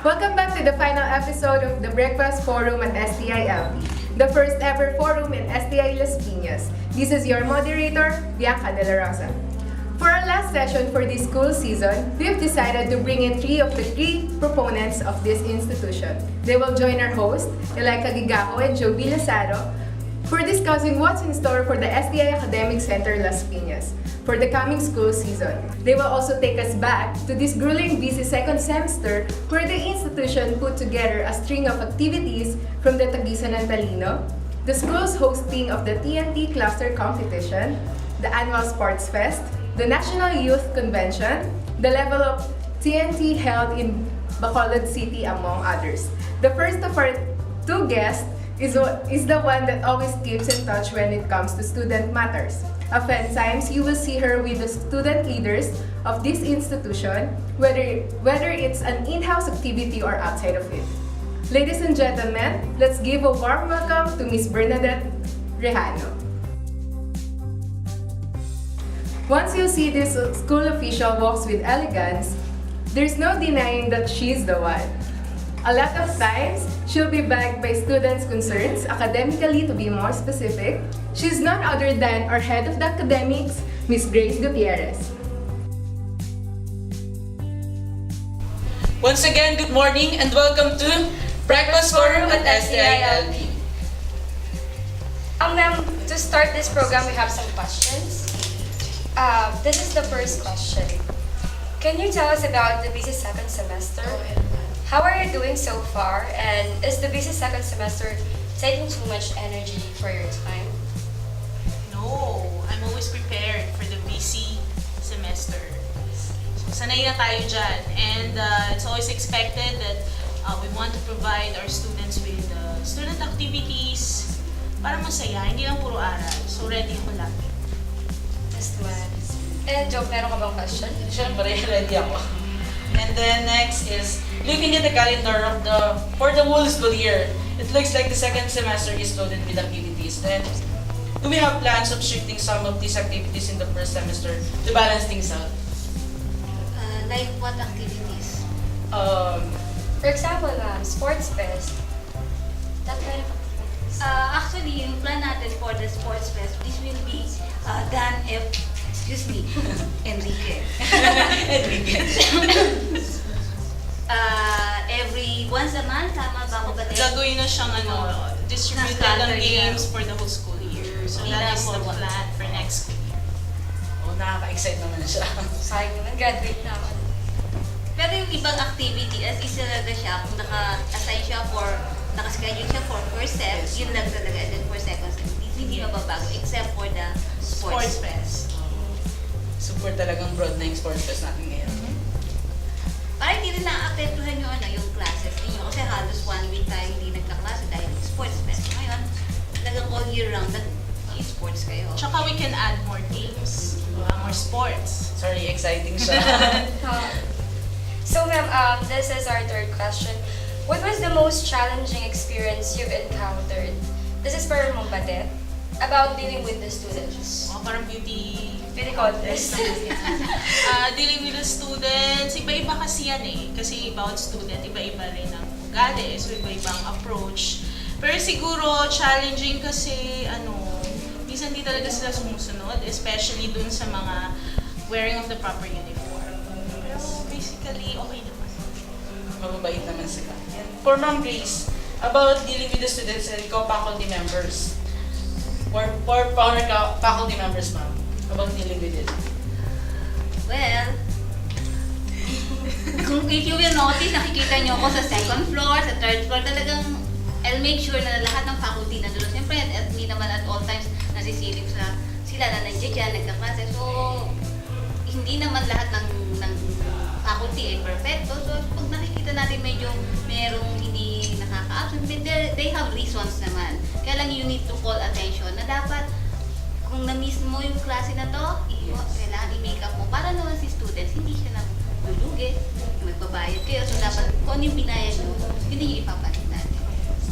Welcome back to the final episode of the Breakfast Forum at STILP, the first ever forum in STI Las Piñas. This is your moderator, Bianca De La Rosa. For our last session for this school season, we have decided to bring in three of the three proponents of this institution. They will join our host, Elaika Gigajo and Joby Lazaro, for discussing what's in store for the STI Academic Center Las Piñas for the coming school season. They will also take us back to this grueling busy second semester where the institution put together a string of activities from the Tagisan and Talino, the school's hosting of the TNT Cluster Competition, the annual Sports Fest, the National Youth Convention, the level of TNT held in Bacolod City, among others. The first of our two guests is the one that always keeps in touch when it comes to student matters. Oftentimes, you will see her with the student leaders of this institution, whether it's an in-house activity or outside of it. Ladies and gentlemen, let's give a warm welcome to Miss Bernadette Rejano. Once you see this school official walks with elegance, there's no denying that she's the one. A lot of times, she'll be backed by students' concerns, academically to be more specific. She's none other than our head of the academics, Miss Grace Gutierrez. Once again, good morning and welcome to Breakfast Forum at STILP. Ma'am, to start this program, we have some questions. This is the first question. Can you tell us about the busy second semester? How are you doing so far? And is the busy second semester taking too much energy for your time? No, I'm always prepared for the busy semester. So, sanay na tayo dyan. And it's always expected that we want to provide our students with student activities para masaya, hindi lang puro aral. So, ready ako lagi. Yes, ma'am. And Job, meron ka bang question? Siyempre, ready ako. And then next is, looking at the calendar for the whole school year, it looks like the second semester is loaded with activities. Then, do we have plans of shifting some of these activities in the first semester to balance things out? Like what activities? For example, sports fest. That kind of activities. Actually, yung plan natin for the sports fest, this will be done if, excuse me, Enrique. Every once a month, tama ba ako ba? Gagawin na siyang distributed ng games for the whole school year. So that is the plan for next school year. Oh, nakaka-excite naman siya. Sayang naman, graduate na ako. Pero yung ibang activity, as isa talaga siya, kung naka-assign siya for, naka-schedule siya for first set, yun lang talaga, and then for second set, hindi mababago, except for the sports fest. Super talagang broad na yung sports fest natin ngayon. Para hindi rin na-apektuhan yung classes ninyo, kasi halos 1 week tayo hindi nagka-klase dahil sports fest. Ngayon, talagang all year round, nag-sports kayo. Tsaka we can add more games, more sports. Sorry, exciting siya. So ma'am, this is our third question. What was the most challenging experience you've encountered? This is for Mumbadet, about dealing with the students. Parang beauty contest. Dealing with the students, iba-iba kasi yan eh. Kasi bawat student, iba-iba rin ang ugali. So iba-ibang approach. Pero siguro, challenging kasi, minsan di talaga sila sumusunod, especially dun sa mga wearing of the proper uniform. Pero basically, okay naman. Mababait naman sila. And for Ma'am Grace, about dealing with the students and co-faculty members. For faculty members, ma'am, about dealing with it. Well, kung if you will notice, nakikita nyo ako sa second floor, sa third floor, talagang I'll make sure na lahat ng faculty na doon. Siyempre, at me naman at all times nasisilip sila na nandiyan dyan, nagkaklase. So, hindi naman lahat ng faculty ay perfecto. So, pag nakikita natin medyo merong hindi nakaka-absent, they have reasons naman. Kaya lang you need to call attention na dapat kung na-miss mo yung klase na to, kailangan i-make up mo. Para naman si students, hindi siya nagdulugi, magbabayad kayo. So, dapat kung ano yung binayad mo, hindi yung ipapalit natin.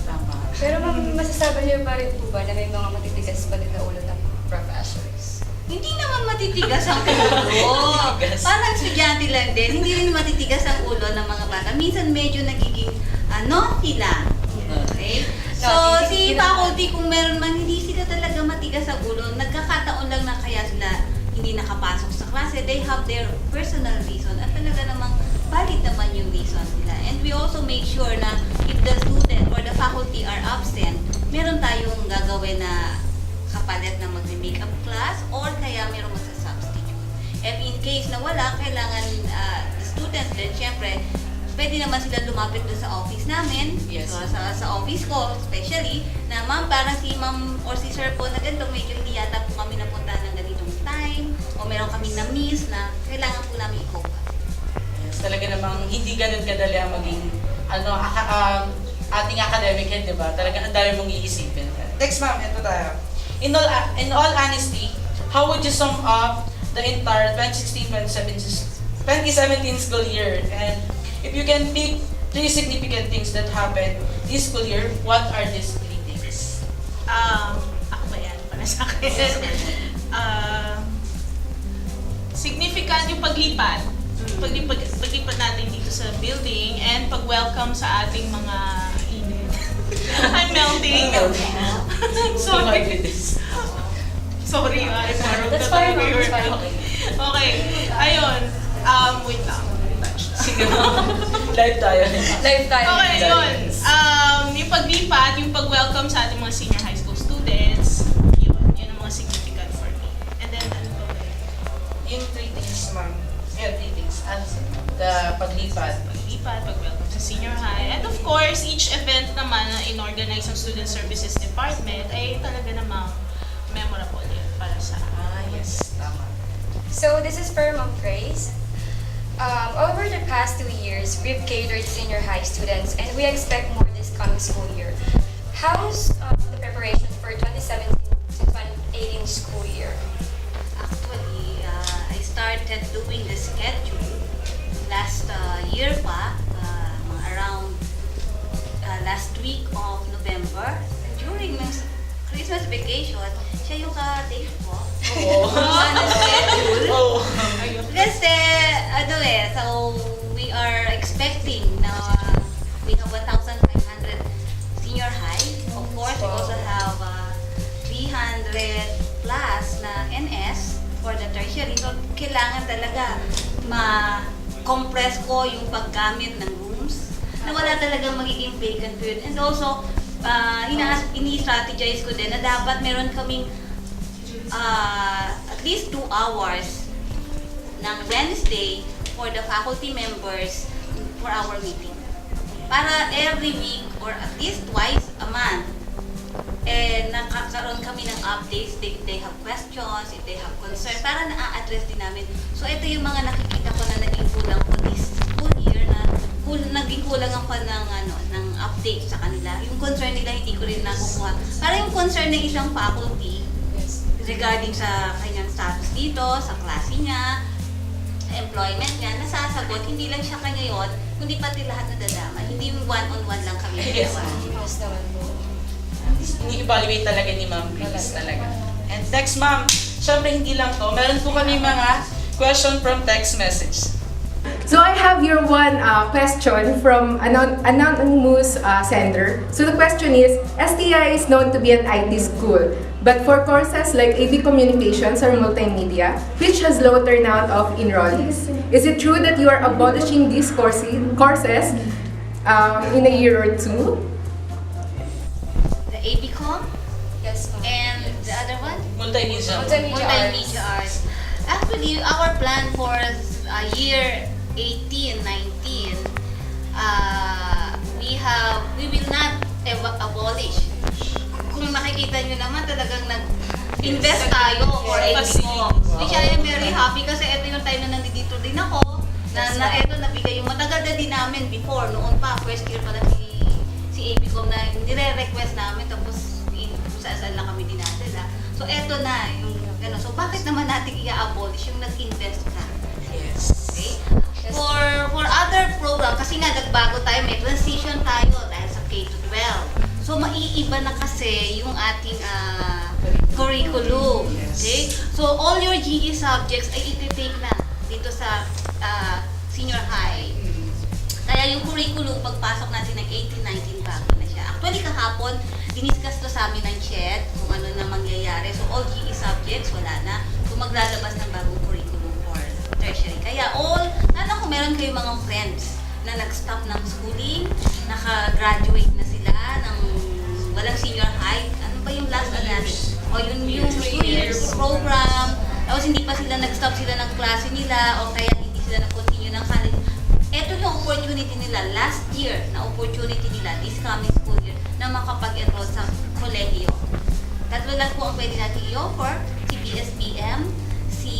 Tama. Pero ma'am, masasabi niyo pa rin po ba na may mga matitigas pa din na ulo ng professors? Hindi naman matitigas ang ulo. Matitigas. Parang estudyante lang din, hindi rin matitigas ang ulo ng mga bata. Minsan medyo nagiging naughty lang. Okay? So, si faculty, kung meron man, hindi sila talaga matigas ang ulo. Nagkakataon lang na kaya sila hindi nakapasok sa klase. They have their personal reason. At talaga namang valid naman yung reason nila. And we also make sure na if the student or the faculty are absent, meron tayong gagawin na kapalit na mag-makeup class or kaya meron magsa-substitute. And in case na wala, kailangan the students din, syempre, pwede naman sila lumapit doon sa office namin. Yes. So, sa office ko, especially, na ma'am, parang si ma'am or si sir po na ganito, medyo hindi yata po kami napunta ng ganitong time o meron kami na-miss na kailangan po namin i-cope. Yes, talaga namang hindi ganun kadali ang maging ating academic head, di ba? Talaga ang dami mong iisipin. Next ma'am, ito tayo. In all honesty, how would you sum up the entire 2016-2017 school year? And if you can pick 3 significant things that happened this school year, what are these 3 things? Ako ba yan? Para sa akin. Significant yung paglipat. Paglipat natin dito sa building and pag-welcome sa ating mga init. I'm melting. Oh my Sorry. goodness. Sorry, I borrowed That's the fine, time. that's fine. Okay. Ayun. Wait lang. Sige live tayo. Live tayo. Okay, yun. Yung paglipat, yung pag-welcome sa ating mga senior high school students, yun ang mga significant for me. And then, ano ba ba? Yung 3 things, ma'am. Yeah, 3 things. The paglipat. Paglipat, pag-welcome sa senior high. And of course, each event naman na in-organize ng Student Services Department ay talaga namang memorable yun para sa Yes, tama. So this is for Ma'am Grace. Over the past 2 years, we've catered senior high students and we expect more this coming school year. How's the preparation for 2017 to 2018 school year? Actually, I started doing the schedule last year pa, around last week of November. During ng Christmas vacation, siya yung ka-date ko. Oo. Ano schedule? Oh. Kasi, so we are expecting na we have 1,500 senior high. Of course, we also have 300 plus na NS for the tertiary. So, kailangan talaga ma-compress ko yung paggamit ng rooms na wala talagang magiging vacant period. And also, ini-strategize ko din na dapat meron kaming at least 2 hours ng Wednesday for the faculty members for our meeting. Para every week or at least twice a month, nakakaroon kami ng updates if they have questions, if they have concerns, para na-address din namin. So ito yung mga nakikita ko na naging kulang ko this school year na naging kulang ako ng update sa kanila. Yung concern nila hindi ko rin nakukuha. Para yung concern ng isang faculty regarding sa kanyang status dito, sa klase niya, employment niya, nasasagot, hindi lang siya kanya yun, kundi pati lahat na dadama. Hindi yung one-on-one lang kami Yes. dalawa. How's naman po? Ini-evaluate talaga ni Ma'am Grace talaga. And next, Ma'am, syempre hindi lang to. Meron po kami mga question from text message. So I have your one question from anonymous sender. So the question is, STI is known to be an IT school, but for courses like AV Communications or Multimedia, which has low turnout of enrollees, is it true that you are abolishing these courses in a year or 2? The ABCom Yes, ma'am. and the other one? Multimedia. Multimedia arts. Actually, our plan for year 18-19, we will not abolish. Kung makikita nyo naman, talagang nag-invest tayo for ABCom. Which I am very happy kasi ito yung time na nandito din ako, na ito nabigay yung matagal na din namin before, noon pa, first year pa lang si ABCom na nire-request namin, tapos saan lang kami dinadala. So eto na, yung gano'n. So bakit naman natin i-abolish yung nag-invest ka? Yes. Okay? For other program, kasi nga nagbago tayo, may transition tayo dahil sa K-12. So maiiba na kasi yung ating curriculum. Okay? So, all your GE subjects ay iti-take na dito sa senior high. Kaya yung curriculum, pagpasok natin ng 18-19 bago na siya. Actually, kahapon, diniscuss to sa amin ng CHED kung ano na mangyayari. So, all GE subjects, wala na. So, maglalabas ng bagong curriculum for tertiary. Kaya lalo kung meron kayong mga friends na nag-stop ng schooling, naka-graduate na sila ng walang senior high. Ano ba yung last na natin? O yung 2 years program, tapos hindi pa sila nag-stop sila ng klase nila, o kaya hindi sila nag-continue ng college. Ito yung opportunity nila last year, na opportunity nila this coming school year, na makapag-enroll sa kolehiyo. Tatlo lang po ang pwede natin i-offer, si BSBM, si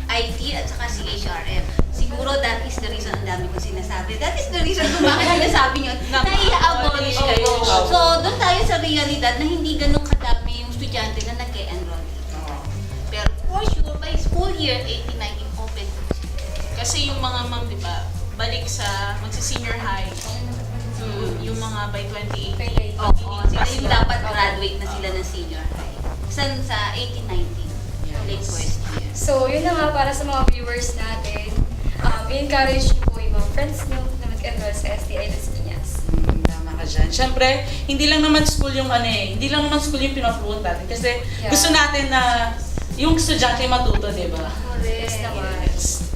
IT, at saka si HRM. Siguro that is the reason ang dami kong sinasabi. That is the reason kung bakit sinasabi nyo na i-abolish kayo. So, doon tayo sa realidad na hindi ganun kadami yung estudyante na nag-enroll dito. Pero for sure, by school year 18-19 open. Kasi yung mga ma'am, di ba, balik sa magsi-senior high. Yung mga by 2018. Oo, sila yung dapat graduate na sila ng senior high. Sa 18-19, late first year. So, yun na nga para sa mga viewers natin. I-encourage niyo po yung mga friends niyo na mag-enroll sa STI Las Piñas. Tama ka dyan. Siyempre, hindi lang naman school yung hindi lang naman school yung pinapromote natin. Kasi gusto natin na yung estudyante matuto, di ba? Yes naman. Yes.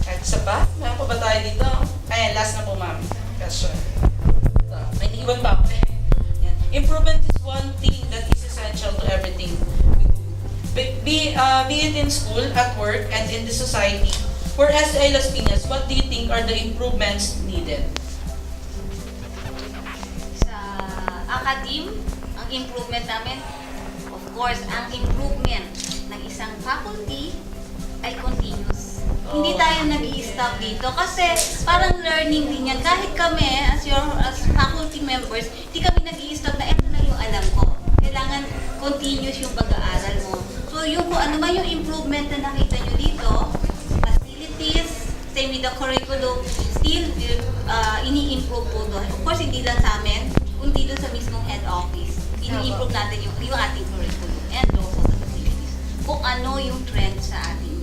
Kahit isa pa? Meron pa ba tayo dito? Ayan, last na po, ma'am. Question. May naiwan pa ako. Yan. Improvement is one thing that is essential to everything we do. Be it in school, at work, and in the society. For STI Las Piñas, what do you think are the improvements needed? Sa academe, ang improvement namin, of course, ang improvement ng isang faculty ay continuous. Hindi tayo nag-i-stop dito kasi parang learning din yan. Kahit kami, as faculty members, hindi kami nag-i-stop na eto na yung alam ko. Kailangan continuous yung pag-aaral mo. So yung kung ano man yung improvement na nakita nyo dito, facilities, same with the curriculum, still ini-improve po doon. Of course, hindi lang sa amin, kundi doon sa mismong head office. Ini-improve natin yung ating curriculum and also the facilities. Kung ano yung trend sa ating.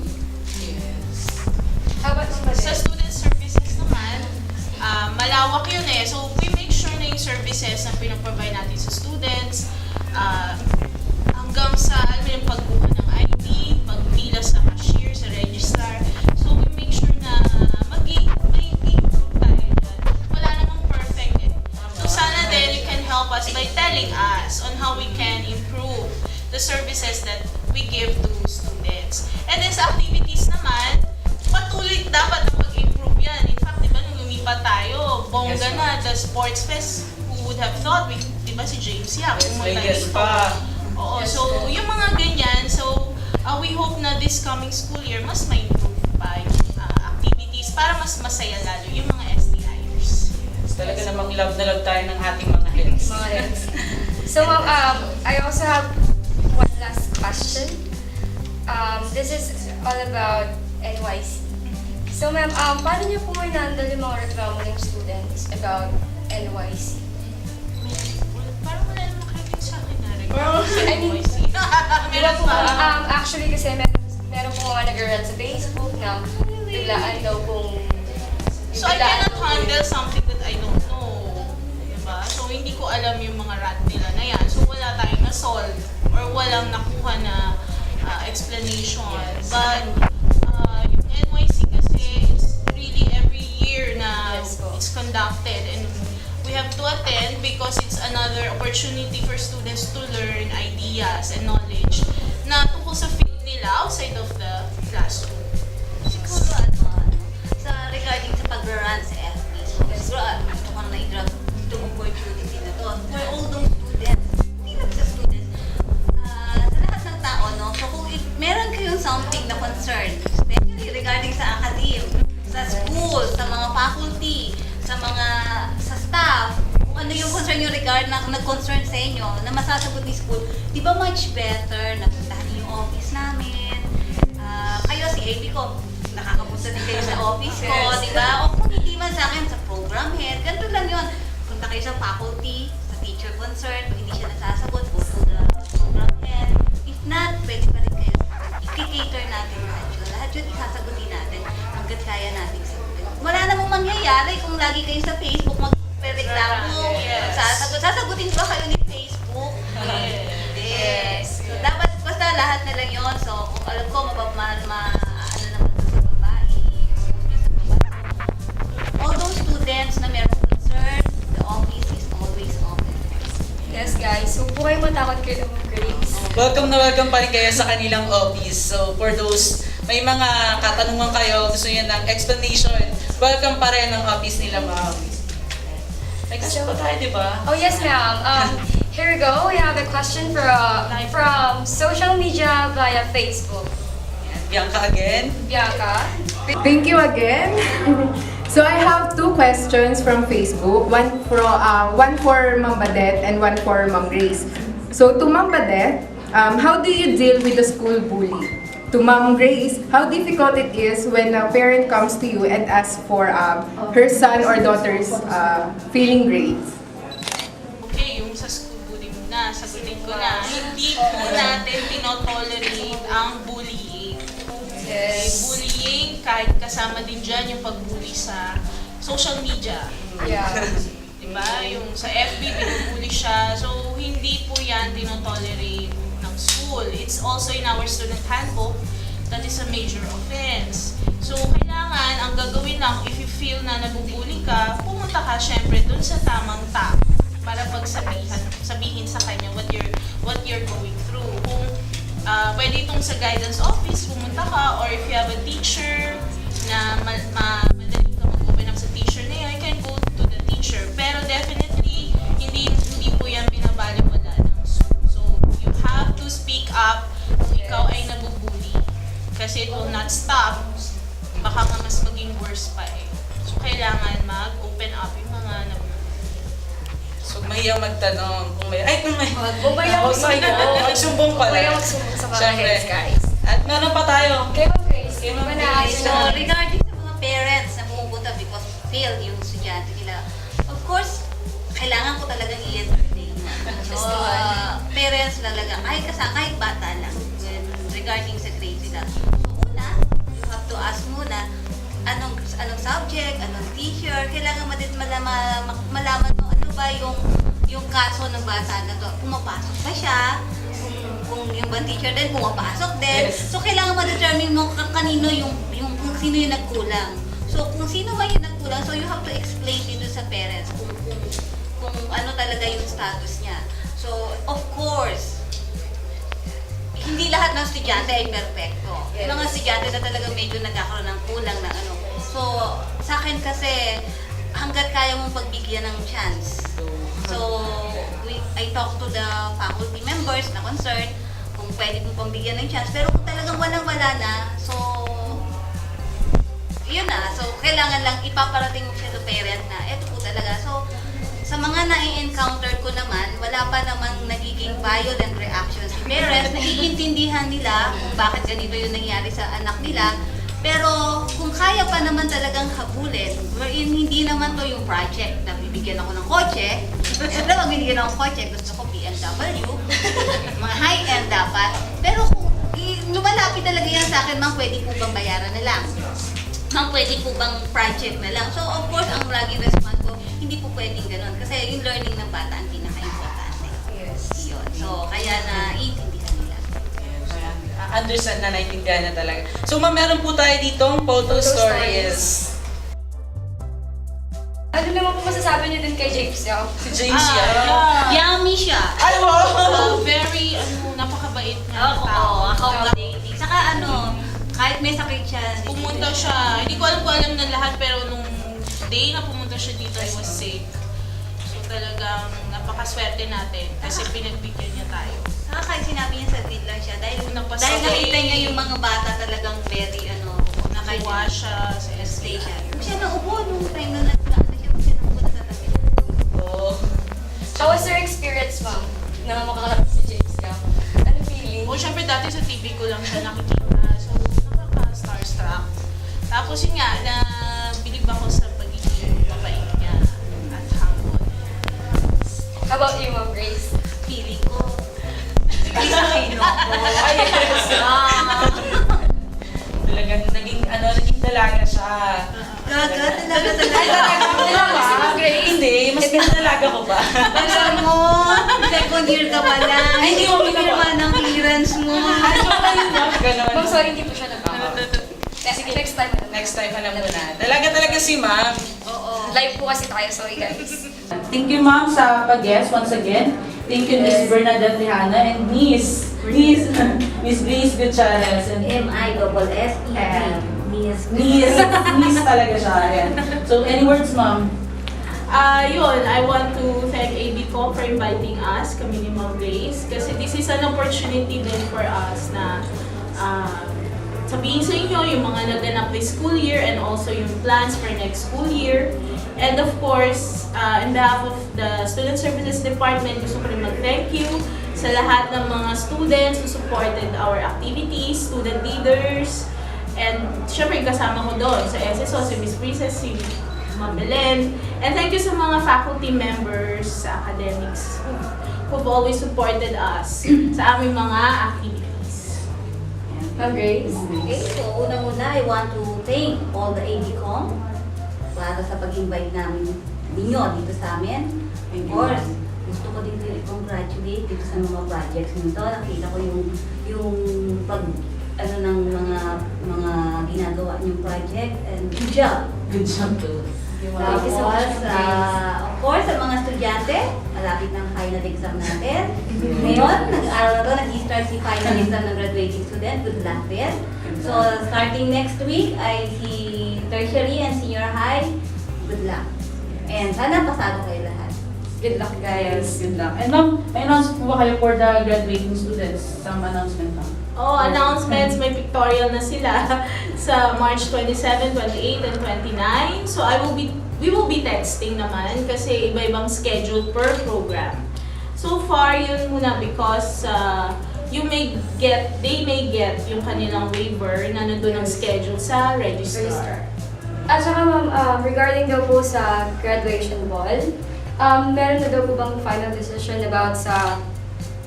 How about Sa student services naman, malawak yun eh. So, we make sure na yung services na pinaprovide natin sa students, hanggang sa yung pagbuka ng ID, pagpila sa cashier, sa registrar. So, we make sure na may improve tayo dyan. Wala namang perfect eh. So, sana din you can help us by telling us on how we can improve the services that we give to students. And then sa activities naman, patuloy dapat na mag-improve yan. In fact, di ba, nung lumipat tayo, bongga na, the sports fest, who would have thought, di ba si James Yap, pumunta dito. Oo, so yung mga ganyan, so we hope na this coming school year, mas may improve pa yung activities para mas masaya lalo yung mga STIers. Yes, talaga namang love na love tayo ng ating mga heads. So, I also have one last question. This is all about NYC. So, ma'am, paano niyo po i-handle yung mga reklamo ng students about NYC? Parang wala namang credit sa akin na rin. I mean, Meron pa. actually, kasi meron po mga nag-rant sa Facebook na biglaan daw kung... So I cannot handle something that I don't know. Diba? So hindi ko alam yung mga rat nila na yan. So wala tayong na-solve or walang nakuha na explanation. But yung NYC kasi is really every year na it's conducted and we have to attend because it's another opportunity for students to learn ideas and knowledge na tungkol sa field nila outside of the classroom. Siguro sa regarding sa pag-run sa FB, siguro gusto ko na i-grab itong opportunity na to. For all those students, hindi lang sa students, sa lahat ng tao, no? So kung meron kayong something na concern, especially regarding sa academe, sa school, sa mga faculty, sa staff, kung ano yung concern nyo regard na nag-concern sa inyo, na masasagot ni school, di ba much better na puntahan niyo yung office namin? Kayo, si AB ko, nakakapunta din kayo sa office ko, di ba? O kung hindi man sa akin, sa program head, ganito lang yun. Punta kayo sa faculty, sa teacher concern, kung hindi siya nasasagot, go to the program head. If not, pwede pa rin nangyayari kung lagi kayo sa Facebook magre-reklamo? Yes. Sasagutin ba kayo ni Facebook? Yes. So, dapat basta lahat na lang yun. So, kung alam ko, ano naman to sa babae, all those students na meron concern, the office is always open. Yes, guys. So, po kayo matakot kayo ng grades. Welcome na welcome pa rin kayo sa kanilang office. So for those may mga katanungan kayo, gusto niyo ng explanation, welcome pa rin ang office nila, ma'am. May question pa tayo, di ba? Oh, yes, ma'am. Here we go. We have a question from social media via Facebook. Bianca again. Bianca. Thank you again. So I have two questions from Facebook, one for Ma'am Badet and one for Ma'am Grace. So to Ma'am Badet, how do you deal with the school bully? To Ma'am Grace, how difficult it is when a parent comes to you and asks for her son or daughter's failing grades? Okay, yung sa school bully muna, sagutin ko na. Hindi po natin tinotolerate ang bullying. Okay, bullying, kahit kasama din dyan yung pagbully sa social media. Yeah. Diba? Yung sa FB, binubully siya. So, hindi po yan tinotolerate ng school. It's also in our student handbook that is a major offense. So, kailangan, ang gagawin lang, if you feel na nabubuli ka, pumunta ka syempre dun sa tamang tao para sabihin sa kanya what you're going through. Kung pwede itong sa guidance office, pumunta ka, or if you have a teacher na madaling ka mag-open up sa teacher na yun, you can go to the teacher. Pero definitely, hindi po yan binabaliwala ng school. So, you have to speak up kung ikaw ay nabubuli. Kasi it will not stop. Baka nga mas maging worse pa eh. So, kailangan mag-open up yung mga nabubuli. So mahiyang magtanong kung may... Ay, kung may... Bumayang Magsumbong pala. Bumayang magsumbong sa mga Siyempre. heads, guys. At meron pa tayo. Okay, Ma'am Grace. Okay, Ma'am Ano Grace. So, regarding sa mga parents na pumupunta because fail yung estudyante nila, of course, kailangan ko talagang i-entertain. So, parents talaga, kahit bata lang, regarding sa grades nila. So, una, you have to ask muna, anong subject, anong teacher, kailangan malaman mo ano ba yung kaso ng bata na to. Pumapasok ba siya? Kung yung bang teacher din, pumapasok din. Yes. So, kailangan ma-determine mo kanino kung sino yung nagkulang. So, kung sino man yung nagkulang, so you have to explain dito sa parents kung ano talaga yung status niya. So, of course, hindi lahat ng estudyante ay perfecto. Yes. Yung mga estudyante na talagang medyo nagkakaroon ng kulang na ano. So, sa akin kasi, hanggat kaya mong pagbigyan ng chance. So, I talk to the faculty members na concerned kung pwede mong pambigyan ng chance. Pero kung talagang walang-wala na, so, yun na. So, kailangan lang ipaparating mo siya sa parent na, eto po talaga. So, sa mga nai-encounter ko naman, wala pa namang nagiging violent reactions si parents. Naiintindihan nila kung bakit ganito yung nangyari sa anak nila. Pero kung kaya pa naman talagang habulin, wherein hindi naman to yung project na bibigyan ako ng kotse. Siyempre, pag binigyan ako ng kotse, gusto ko BMW, mga high-end dapat. Pero kung lumalapit talaga yan sa akin, ma'am, pwede po bang bayaran na lang? Ma'am, pwede po bang project na lang? So, of course, ang laging response ko, hindi po pwedeng ganun. Kasi yung learning ng bata ang pinaka-importante. Yes. Yun. So, kaya naiintindihan nila. Understand na, naintindihan na talaga. So ma'am, meron po tayo ditong photo stories. Ano naman po masasabi niyo din kay James Young? Si James yan. Yummy siya. Ay, wow! Very, napakabait niya. Oo, accommodating. Saka kahit may sakit siya. Pumunta siya, hindi ko alam na lahat, pero nung day na pumunta siya dito, I was sick. So talagang napakaswerte natin kasi pinagbigyan niya tayo. Saka kahit sinabi niya saglit lang siya, dahil Napasaway. nakita niya yung mga bata talagang very, Nakawa siya sa stay siya. STIL. Siya naupo nung time na nagkaan siya, siya naupo na sa tabi. Oh. How was your experience, ma'am, na makakarap si James Young? Ano feeling? O syempre dati sa TV ko lang siya nakikita. So nakaka-starstruck. Tapos yun nga, na bilib ako sa pagiging mabait niya at humble. How about you, Ma'am Grace? Feeling ko, Pilipino ko. Ay, yes. Talagang naging dalaga siya. Gaga, talaga. Hindi, mas dalaga ko pa. Alam mo, second year ka pa lang. Ay, hindi mo pinirma ng clearance mo. Ganon. Ma'am, sorry, hindi po siya nag-aha. Next time. Next time, alam mo na. Talaga si ma'am. Oo. Live po kasi tayo, sorry guys. Thank you, ma'am, sa pag-guest once again. Thank you, Miss Bernadette Rihanna and Miss Grace Gutierrez. And M-I-S-S-E-N. Miss talaga siya. Ayan. So, any words, ma'am? Yun, I want to thank ABCO for inviting us, kami ni Ma'am Grace, kasi this is an opportunity din for us na sabihin sa inyo yung mga naganap this school year and also yung plans for next school year. And of course, in behalf of the Student Services Department, gusto ko rin mag-thank you sa lahat ng mga students who supported our activities, student leaders, and syempre kasama ko doon sa SSO, si Miss Princess, si Ma'am Belen. And thank you sa mga faculty members, sa academics who've always supported us sa aming mga activities. Ma'am Grace? Okay, so una-una, I want to thank all the ABCOM para sa pag-invite namin ninyo dito sa amin. Of course, gusto ko din i-congratulate dito sa mga projects nito. Nakita ko yung pag ano ng mga ginagawa niyong project and good job. Good job too. Thank you so much. Of course, sa mga estudyante, malapit ng final exam natin. Ngayon, nag-aaral na to, nag-start si final exam ng graduating student. Good luck din. So, starting next week, ay si tertiary and senior high. Good luck. And sana pasado kayo lahat. Good luck, guys. Good luck. And ma'am, may announce po ba kayo for the graduating students? Some announcement ma'am? Oh, announcements, may pictorial na sila sa March 27, 28, and 29. So we will be texting naman kasi iba-ibang schedule per program. So far, yun muna because they may get yung kanilang waiver na nandun ang schedule sa registrar. At saka ma'am, regarding daw po sa graduation ball, meron na daw po bang final decision about sa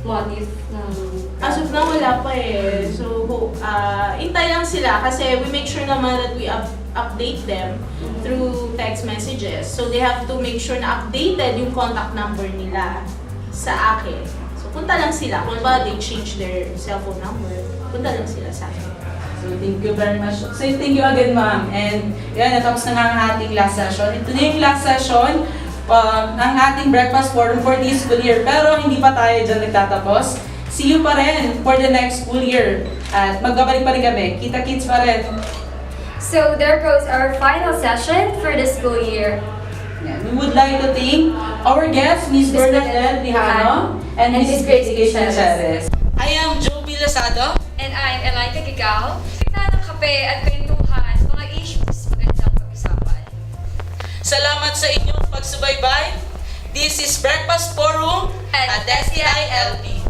motive ng... As of now, wala pa eh. So, intay lang sila kasi we make sure naman that we update them through text messages. So, they have to make sure na updated yung contact number nila sa akin. So, punta lang sila. Kung ba they change their cellphone number, punta lang sila sa akin. So, thank you very much. So, thank you again, ma'am. And yan, natapos na nga ang ating last session. Ito na yung last session ng ating breakfast forum for this school year. Pero hindi pa tayo dyan nagtatapos. See you pa rin for the next school year. At magbabalik pa rin kami. Kita-kits pa rin. So, there goes our final session for the school year. Yeah, we would like to thank our guests, Miss Bernadette Rijano and Miss Grace Gutierrez. I am Joe Bilasado. And I'm Elaika Gigal. Kita ng kape at kwentuhan sa mga issues magandang pag-usapan. Salamat sa inyong pagsubaybay. This is Breakfast Forum at STILP.